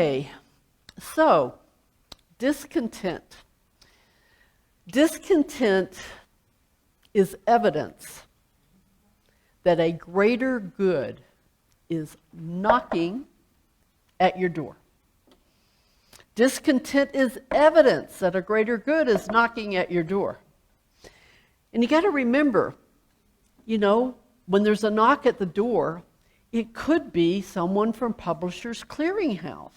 Okay, so discontent. Discontent is evidence that a greater good is knocking at your door. Discontent is evidence that a greater good is knocking at your door. And you got to remember, when there's a knock at the door, it could be someone from Publishers Clearinghouse.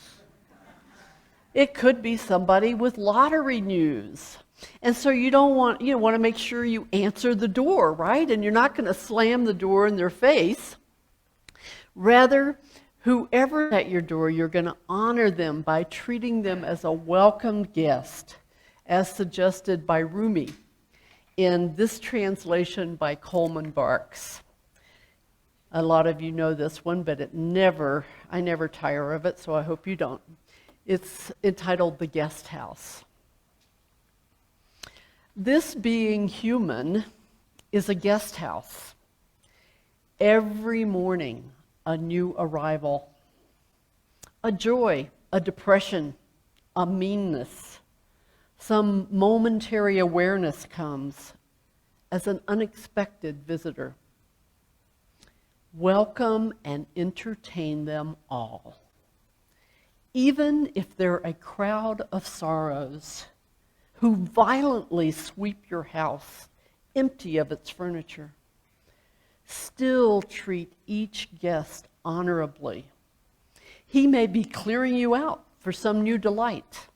It could be somebody with lottery news. And so you want to make sure you answer the door, right? And you're not going to slam the door in their face. Rather, whoever at your door, you're going to honor them by treating them as a welcome guest, as suggested by Rumi in this translation by Coleman Barks. A lot of you know this one, but I never tire of it, so I hope you don't. It's entitled The Guest House. This being human is a guest house. Every morning, a new arrival. A joy, a depression, a meanness. Some momentary awareness comes as an unexpected visitor. Welcome and entertain them all. Even if they're a crowd of sorrows who violently sweep your house empty of its furniture, still treat each guest honorably. He may be clearing you out for some new delight.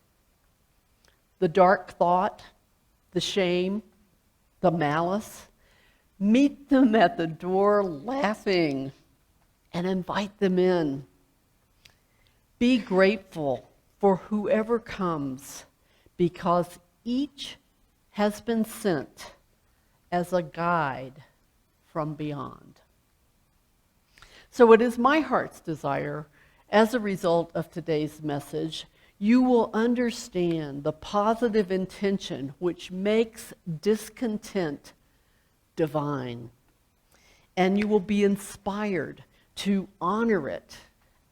The dark thought, the shame, the malice, meet them at the door laughing and invite them in. Be grateful for whoever comes, because each has been sent as a guide from beyond. So it is my heart's desire, as a result of today's message, you will understand the positive intention which makes discontent divine. And you will be inspired to honor it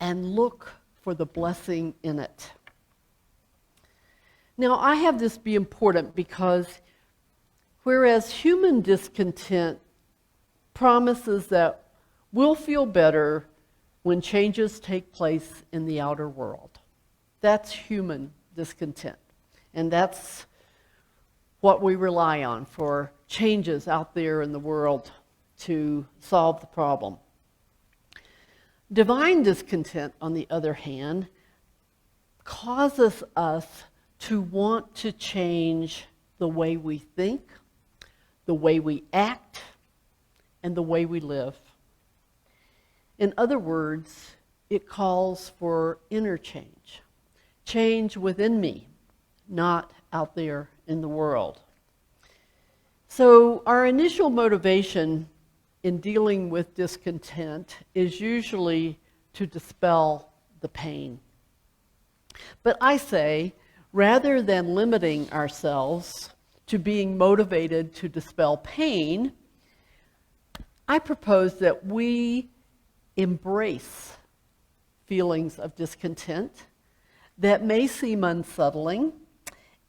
and look for the blessing in it. Now, I have this be important because whereas human discontent promises that we'll feel better when changes take place in the outer world. That's human discontent. And that's what we rely on for changes out there in the world to solve the problem. Divine discontent, on the other hand, causes us to want to change the way we think, the way we act, and the way we live. In other words, it calls for inner change. Change within me, not out there in the world. So our initial motivation in dealing with discontent is usually to dispel the pain. But I say, rather than limiting ourselves to being motivated to dispel pain, I propose that we embrace feelings of discontent that may seem unsettling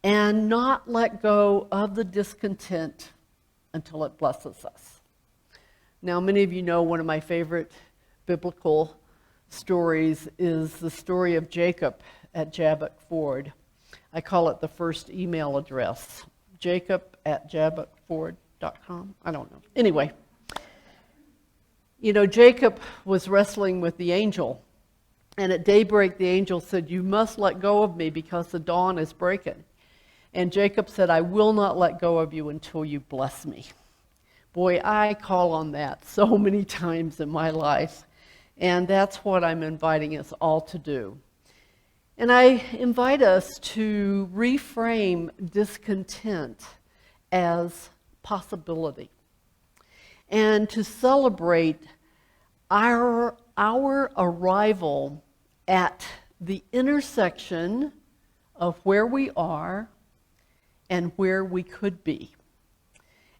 and not let go of the discontent until it blesses us. Now, many of you know one of my favorite biblical stories is the story of Jacob at Jabbok Ford. I call it the first email address, jacob@jabbokford.com. I don't know. Anyway, Jacob was wrestling with the angel, and at daybreak the angel said, "You must let go of me because the dawn is breaking." And Jacob said, "I will not let go of you until you bless me." Boy, I call on that so many times in my life, and that's what I'm inviting us all to do. And I invite us to reframe discontent as possibility and to celebrate our arrival at the intersection of where we are and where we could be.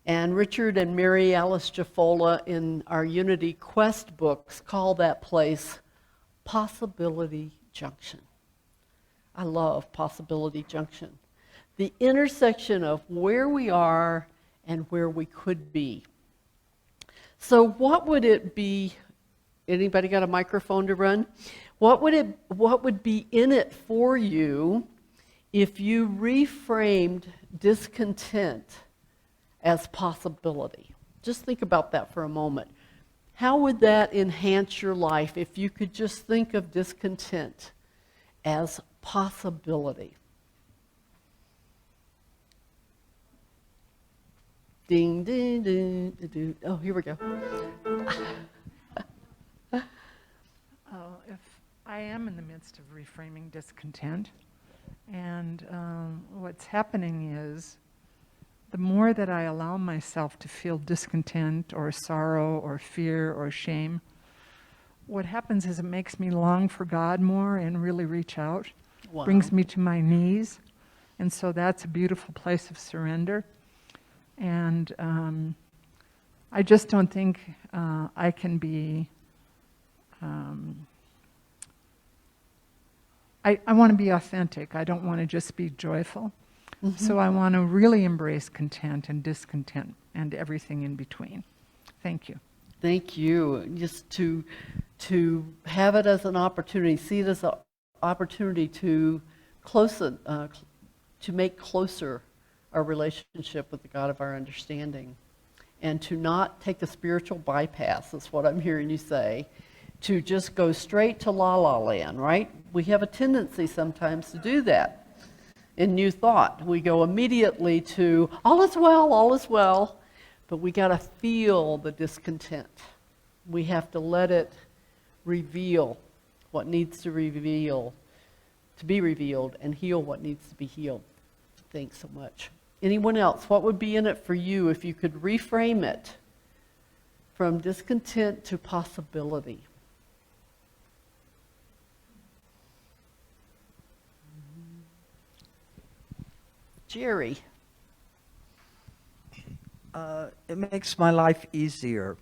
And Richard and Mary Alice Jaffola in our Unity Quest books call that place Possibility Junction. I love possibility junction. The intersection of where we are and where we could be. So what would it be? Anybody got a microphone to run? What would be in it for you if you reframed discontent as possibility? Just think about that for a moment. How would that enhance your life if you could just think of discontent as possibility? Ding, ding, ding, ding, ding. Oh, here we go. If I am in the midst of reframing discontent, and what's happening is the more that I allow myself to feel discontent or sorrow or fear or shame, what happens is it makes me long for God more and really reach out. Wow. Brings me to my knees. And so that's a beautiful place of surrender. And I just don't think I can be... I want to be authentic. I don't want to just be joyful. Mm-hmm. So I want to really embrace content and discontent and everything in between. Thank you. Thank you. Just to have it as an opportunity, see it as an opportunity to make closer our relationship with the God of our understanding, and to not take a spiritual bypass, is what I'm hearing you say, to just go straight to la la land, right? We have a tendency sometimes to do that. In New Thought, we go immediately to all is well, but we got to feel the discontent. We have to let it reveal what needs to be revealed, and heal what needs to be healed. Thanks so much. Anyone else? What would be in it for you if you could reframe it from discontent to possibility? Jerry. It makes my life easier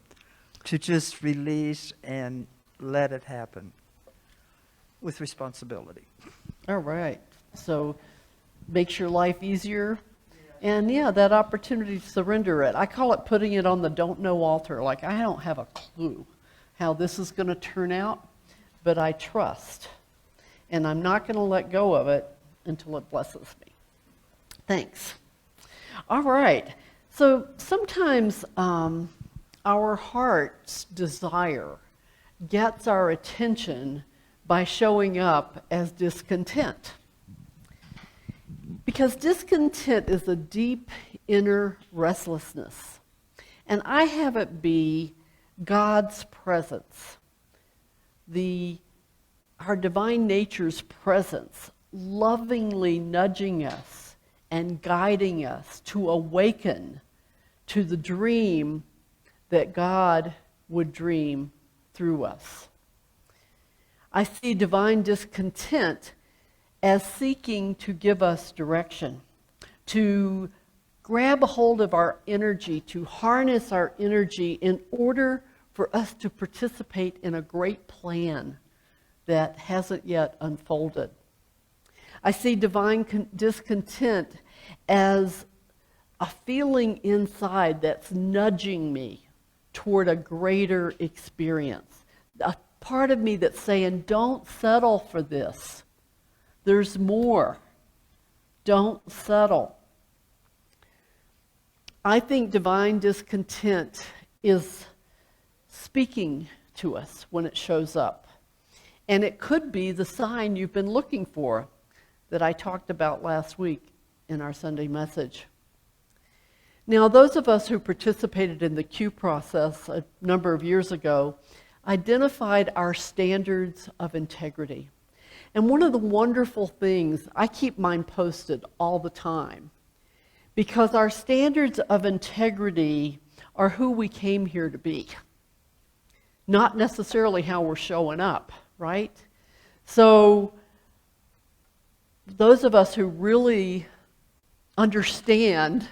to just release and let it happen with responsibility. All right. So makes your life easier. And yeah, that opportunity to surrender it. I call it putting it on the don't know altar. Like, I don't have a clue how this is going to turn out, but I trust. And I'm not going to let go of it until it blesses me. Thanks. All right. So sometimes our heart's desire gets our attention by showing up as discontent. Because discontent is a deep inner restlessness. And I have it be God's presence, our divine nature's presence, lovingly nudging us and guiding us to awaken to the dream that God would dream through us. I see divine discontent as seeking to give us direction, to grab a hold of our energy, to harness our energy in order for us to participate in a great plan that hasn't yet unfolded. I see divine discontent as a feeling inside that's nudging me toward a greater experience. A part of me that's saying, don't settle for this. There's more. Don't settle. I think divine discontent is speaking to us when it shows up. And it could be the sign you've been looking for that I talked about last week in our Sunday message. Now, those of us who participated in the Q process a number of years ago identified our standards of integrity. And one of the wonderful things, I keep mine posted all the time, because our standards of integrity are who we came here to be, not necessarily how we're showing up, right? So those of us who really understand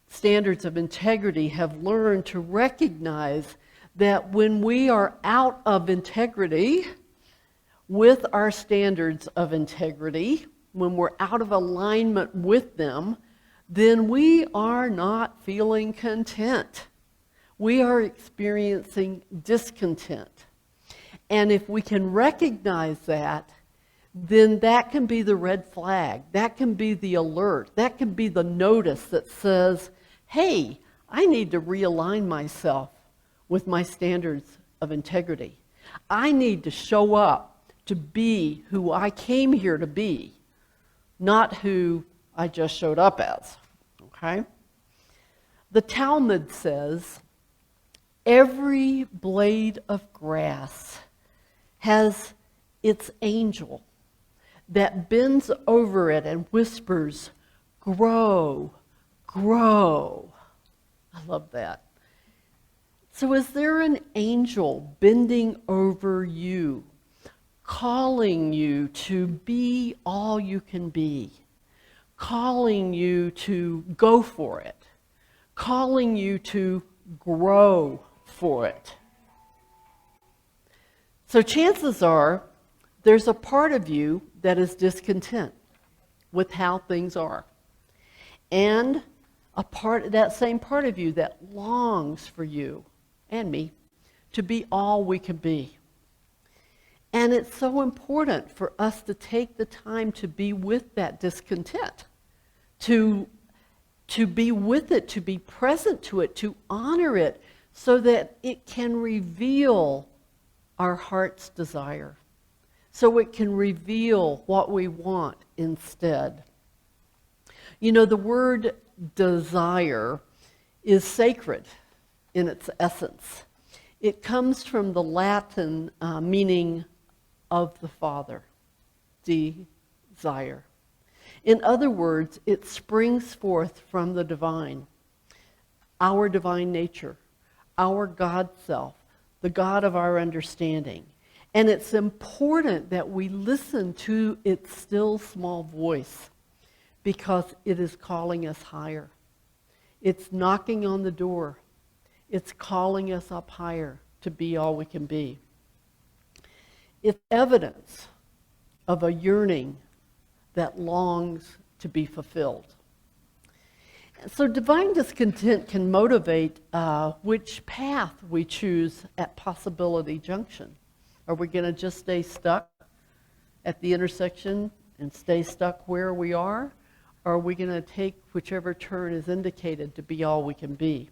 standards of integrity have learned to recognize that when we are out of integrity, with our standards of integrity, when we're out of alignment with them, then we are not feeling content. We are experiencing discontent. And if we can recognize that, then that can be the red flag. That can be the alert. That can be the notice that says, hey, I need to realign myself with my standards of integrity. I need to show up to be who I came here to be, not who I just showed up as. Okay? The Talmud says, every blade of grass has its angel that bends over it and whispers, grow, grow. I love that. So is there an angel bending over you, calling you to be all you can be, calling you to go for it, calling you to grow for it? So chances are there's a part of you that is discontent with how things are. And that same part of you that longs for you and me to be all we can be. And it's so important for us to take the time to be with that discontent, to be with it, to be present to it, to honor it, so that it can reveal our heart's desire, so it can reveal what we want instead. You know, the word desire is sacred in its essence. It comes from the Latin meaning of the Father, desire. In other words, it springs forth from the divine, our divine nature, our God self, the God of our understanding. And it's important that we listen to its still small voice, because it is calling us higher. It's knocking on the door. It's calling us up higher to be all we can be. It's evidence of a yearning that longs to be fulfilled. So divine discontent can motivate which path we choose at Possibility Junction. Are we going to just stay stuck at the intersection and stay stuck where we are? Or are we going to take whichever turn is indicated to be all we can be?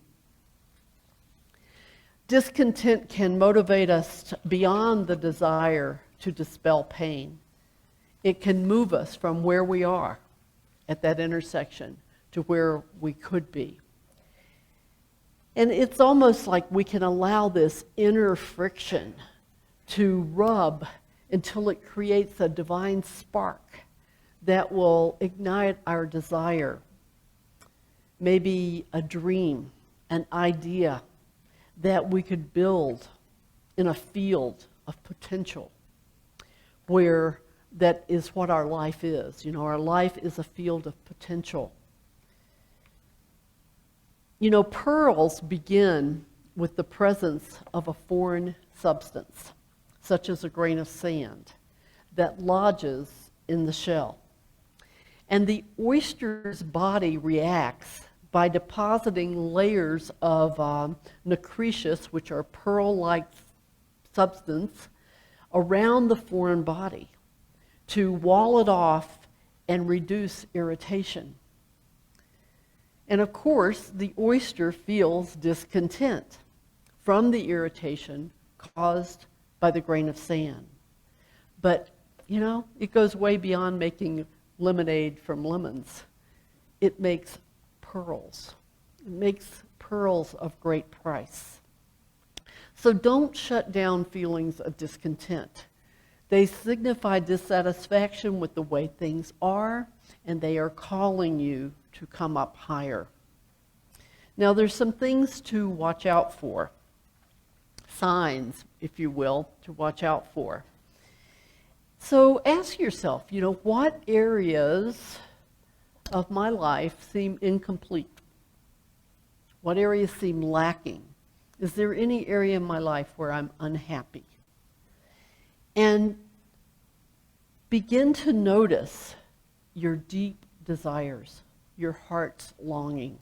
Discontent can motivate us beyond the desire to dispel pain. It can move us from where we are at that intersection to where we could be. And it's almost like we can allow this inner friction to rub until it creates a divine spark that will ignite our desire. Maybe a dream, an idea that we could build in a field of potential, where that is what our life is. You know, our life is a field of potential. You know, pearls begin with the presence of a foreign substance, such as a grain of sand, that lodges in the shell. And the oyster's body reacts by depositing layers of nacreous, which are pearl-like substance, around the foreign body to wall it off and reduce irritation. And of course, the oyster feels discontent from the irritation caused by the grain of sand. But, you know, it goes way beyond making lemonade from lemons. It makes pearls. It makes pearls of great price. So don't shut down feelings of discontent. They signify dissatisfaction with the way things are, and they are calling you to come up higher. Now, there's some things to watch out for. Signs, if you will, to watch out for. So ask yourself, you know, what areas of my life seem incomplete? What areas seem lacking? Is there any area in my life where I'm unhappy? And begin to notice your deep desires, your heart's longing.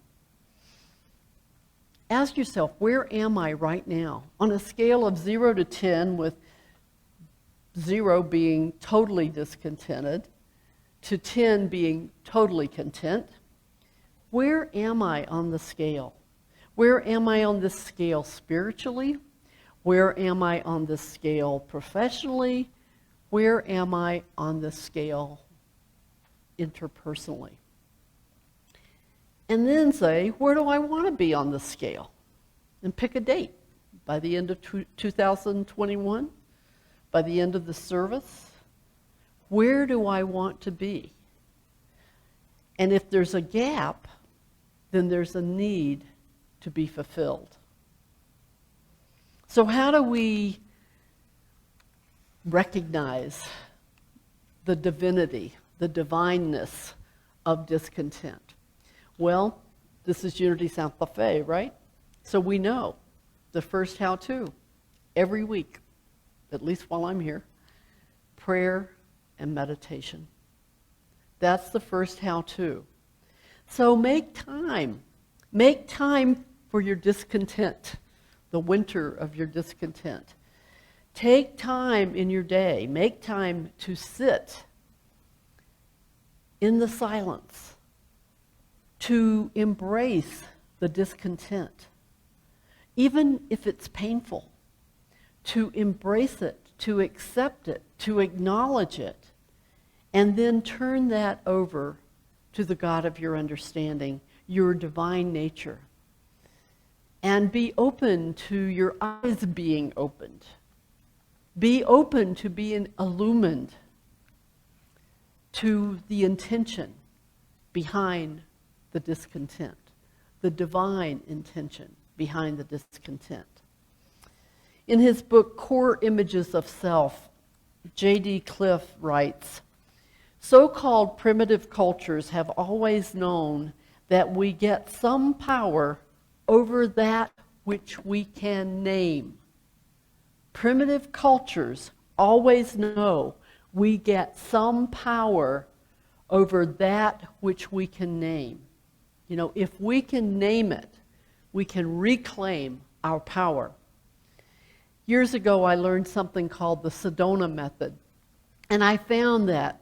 Ask yourself, where am I right now? On a scale of 0 to 10, with 0 being totally discontented, to 10 being totally content, where am I on the scale? Where am I on this scale spiritually? Where am I on this scale professionally? Where am I on the scale interpersonally? And then say, where do I want to be on the scale? And pick a date. By the end of 2021? By the end of the service? Where do I want to be? And if there's a gap, then there's a need to be fulfilled. So how do we recognize the divinity, the divineness of discontent? Well, this is Unity Santa Fe, right? So we know the first how-to every week, at least while I'm here, prayer and meditation. That's the first how-to. So make time. Make time for your discontent, the winter of your discontent. Take time in your day. Make time to sit in the silence, to embrace the discontent, even if it's painful, to embrace it, to accept it, to acknowledge it, and then turn that over to the God of your understanding, your divine nature. And be open to your eyes being opened. Be open to being illumined to the intention behind the discontent, the divine intention behind the discontent. In his book, Core Images of Self, J.D. Cliff writes, so-called primitive cultures have always known that we get some power over that which we can name. Primitive cultures always know we get some power over that which we can name. You know, if we can name it, we can reclaim our power. Years ago, I learned something called the Sedona Method. And I found that,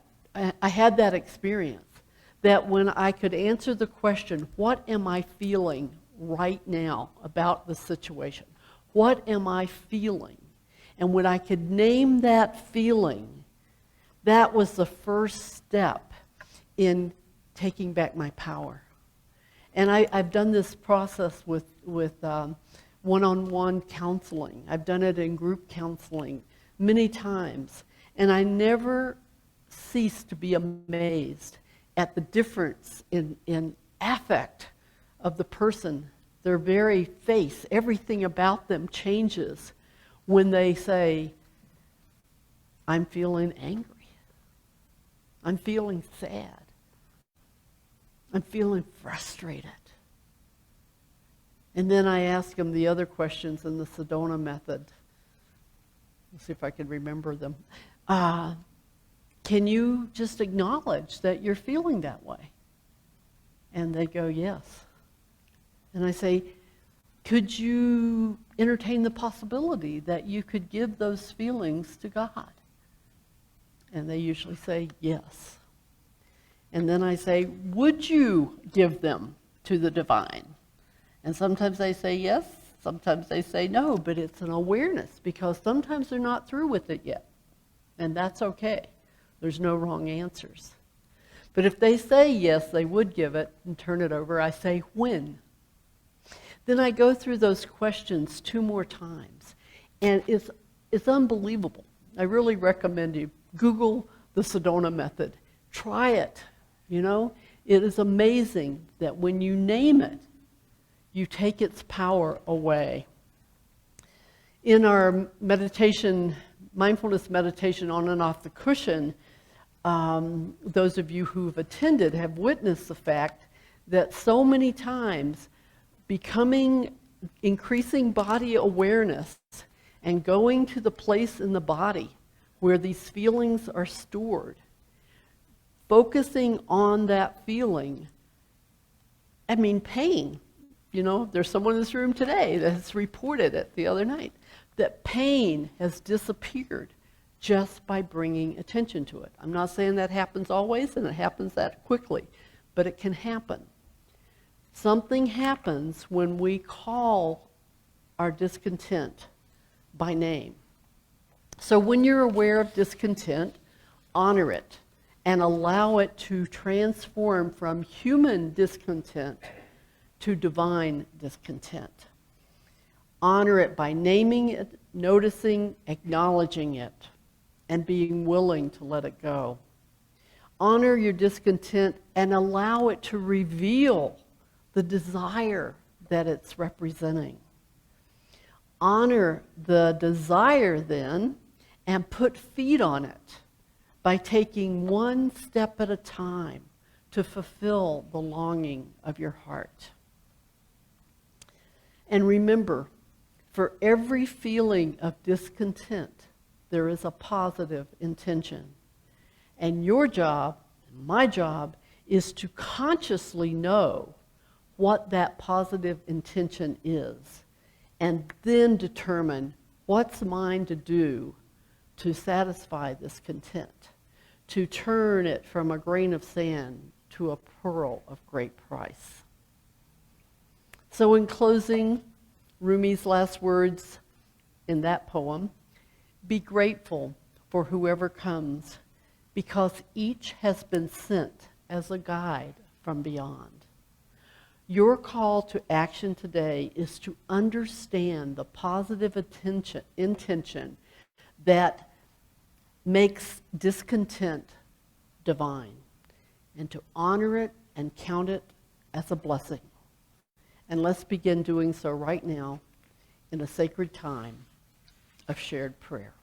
I had that experience, that when I could answer the question, what am I feeling right now about the situation? What am I feeling? And when I could name that feeling, that was the first step in taking back my power. And I've done this process with one-on-one counseling. I've done it in group counseling many times. And I never cease to be amazed at the difference in affect of the person. Their very face, everything about them changes when they say, I'm feeling angry. I'm feeling sad. I'm feeling frustrated. And then I ask them the other questions in the Sedona Method. Let's see if I can remember them. Can you just acknowledge that you're feeling that way? And they go, yes. And I say, could you entertain the possibility that you could give those feelings to God? And they usually say, yes. And then I say, would you give them to the divine? And sometimes they say yes, sometimes they say no, but it's an awareness because sometimes they're not through with it yet. And that's okay. There's no wrong answers. But if they say yes, they would give it and turn it over, I say, when? Then I go through those questions 2 more times. And it's unbelievable. I really recommend you Google the Sedona Method. Try it. You know, it is amazing that when you name it, you take its power away. In our meditation, mindfulness meditation on and off the cushion, those of you who've attended have witnessed the fact that so many times increasing body awareness and going to the place in the body where these feelings are stored. Focusing on that feeling, pain. There's someone in this room today that has reported it the other night, that pain has disappeared just by bringing attention to it. I'm not saying that happens always and it happens that quickly, but it can happen. Something happens when we call our discontent by name. So when you're aware of discontent, honor it and allow it to transform from human discontent to divine discontent. Honor it by naming it, noticing, acknowledging it, and being willing to let it go. Honor your discontent and allow it to reveal the desire that it's representing. Honor the desire then and put feet on it by taking one step at a time to fulfill the longing of your heart. And remember, for every feeling of discontent, there is a positive intention. And your job, my job, is to consciously know what that positive intention is, and then determine what's mine to do to satisfy this content, to turn it from a grain of sand to a pearl of great price. So in closing, Rumi's last words in that poem, be grateful for whoever comes, because each has been sent as a guide from beyond. Your call to action today is to understand the positive intention that makes discontent divine, and to honor it and count it as a blessing. And let's begin doing so right now in a sacred time of shared prayer.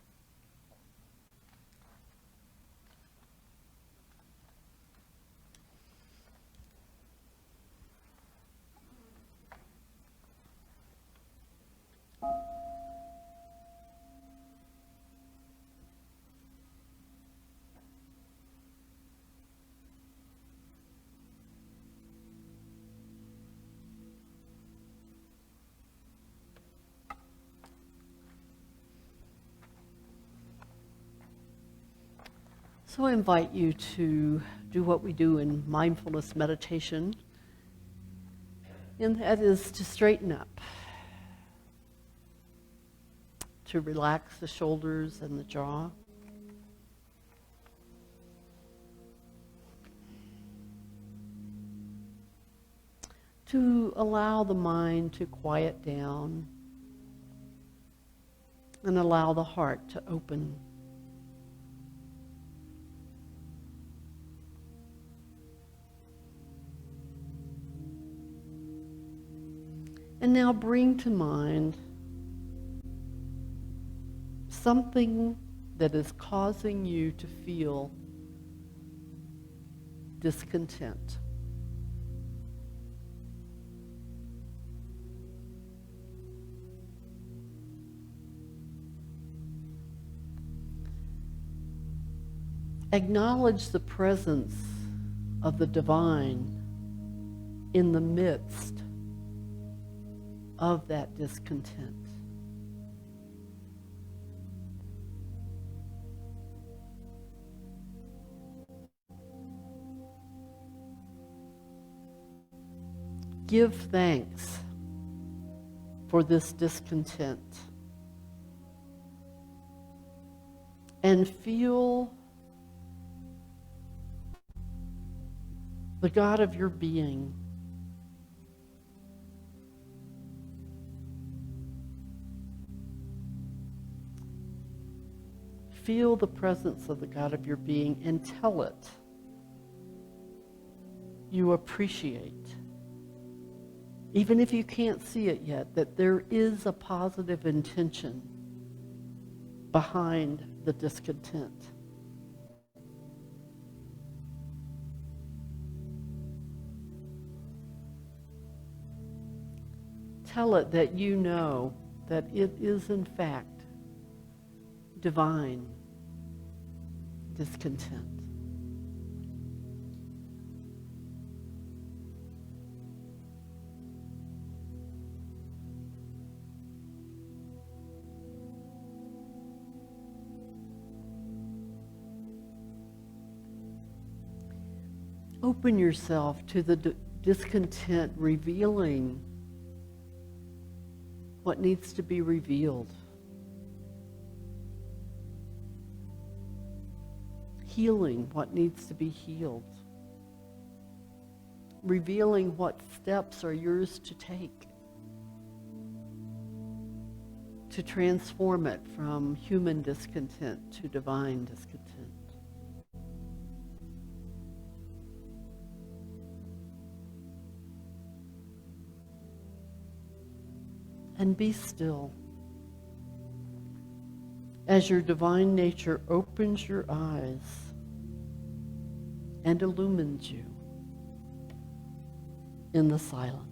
So I invite you to do what we do in mindfulness meditation, and that is to straighten up, to relax the shoulders and the jaw, to allow the mind to quiet down and allow the heart to open. And now bring to mind something that is causing you to feel discontent. Acknowledge the presence of the divine in the midst of that discontent. Give thanks for this discontent and feel the God of your being feel the presence of the God of your being and tell it you appreciate, even if you can't see it yet, that there is a positive intention behind the discontent. Tell it that you know that it is in fact divine discontent. Open yourself to the discontent revealing what needs to be revealed. Healing what needs to be healed. Revealing what steps are yours to take to transform it from human discontent to divine discontent. And be still as your divine nature opens your eyes and illumines you in the silence.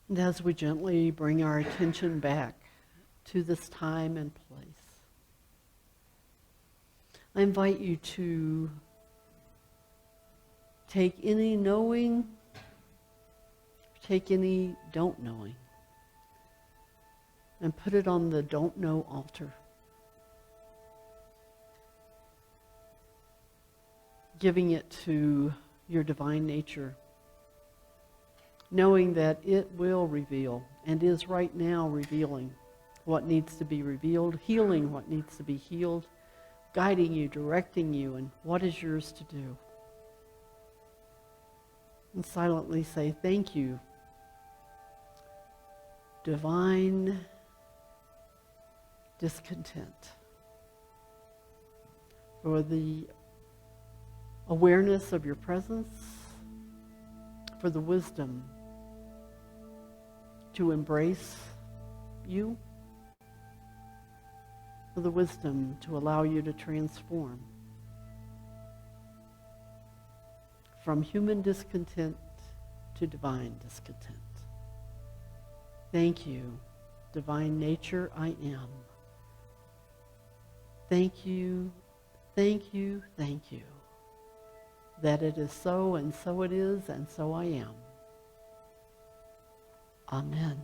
And as we gently bring our attention back to this time and place, I invite you to take any knowing, take any don't knowing, and put it on the don't know altar. Giving it to your divine nature, knowing that it will reveal and is right now revealing what needs to be revealed, healing what needs to be healed, guiding you, directing you, and what is yours to do. And silently say, thank you, divine discontent, for the awareness of your presence, for the wisdom to embrace you, for the wisdom to allow you to transform from human discontent to divine discontent. Thank you, divine nature I am. Thank you, thank you, thank you, that it is so, and so it is, and so I am. Amen.